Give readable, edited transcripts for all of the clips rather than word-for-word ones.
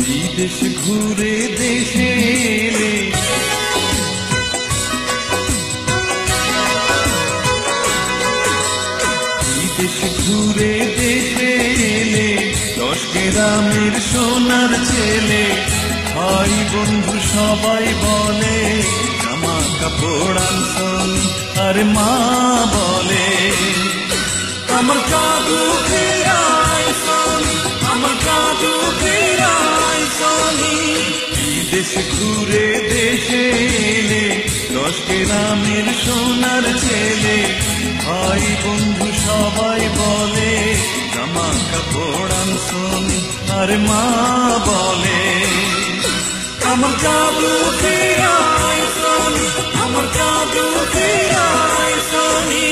বিদেশ ঘুরে দেশে এলে বিদেশ ঘুরে দেশে এলে 10 গ্রামের সোনার ছেলে ভাই বন্ধু সবাই বলে জামা কাপড় আনছন আর মা বলে আমার জাদু ফেরাই সোনি আমার জাদু ফেরাই সোনি বিদেশ ঘুরে দেশে এলে 10 গ্রামের সোনার ছেলে ভাই বন্ধু সবাই বলে জামা কাপড় আনছন আর মা বলে আমার জাদু ফেরাই সোনি আমার জাদু ফেরাই সোনি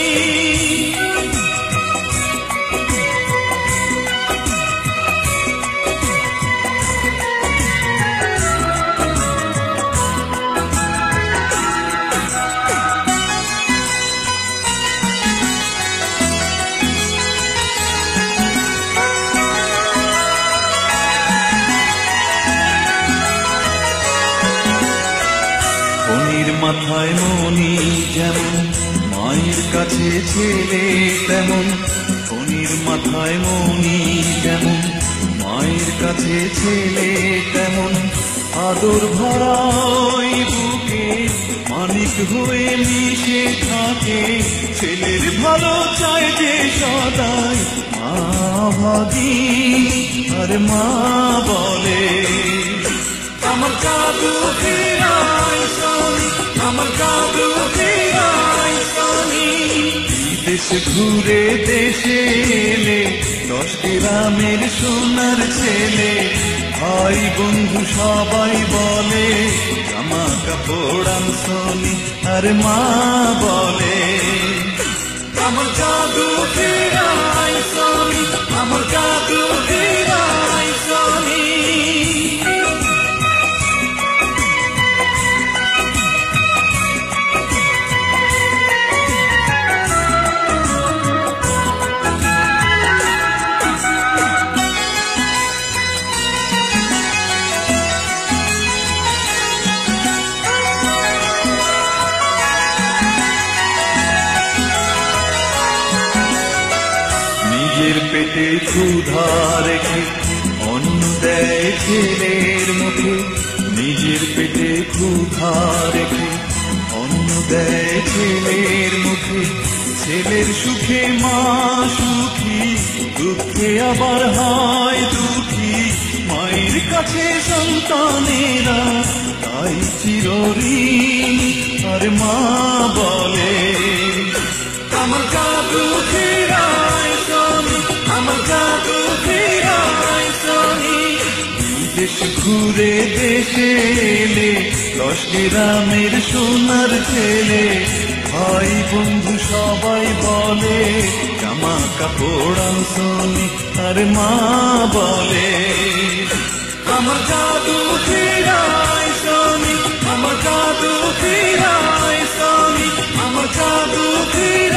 মাথায় মনি যেমন মায়ের কাছে ছেলে তেমন ফণির মাথায় মনি যেমন মায়ের কাছে ছেলে তেমন আদর ভরা ওই বুকে মানিক হয়ে মিশে থাকে ছেলের ভালো চায় যে সদাই মা ভাগিনী আর মা বলে আমার জাদু ফেরাই সোনি আমার জাদু ফেরাই সোনি বিদেশ ঘুরে দেশে এলে 10 গ্রামের সোনার ছেলে ভাই বন্ধু সবাই বলে জামা কাপড় আনছনি আর মা বলে আমার জাদু ফেরাই সোনি আমার জাদু ফেরাই সোনি নিজের পেটে ক্ষুধা রেখে অন্ন দেয় ছেলের মুখে নিজের পেটে ক্ষুধা রেখে অন্ন দেয় ছেলের মুখে ছেলের সুখে মা সুখী দুঃখে আবার হয় দুঃখী মায়ের কাছে সন্তানেরা তাই চিরঋণ আর মা বলে আমার জাদু ফেরাই সোনি আমার জাদু ফেরাই সোনি বিদেশ ঘুরে দেশে এলে 10 গ্রামের সোনার ছেলে ভাই বন্ধু সবাই বলে জামা কাপড় আনছনি আর মা বলে আমার জাদু ফেরাই সোনি আমার জাদু ফেরাই সোনি আমার জাদু ফেরাই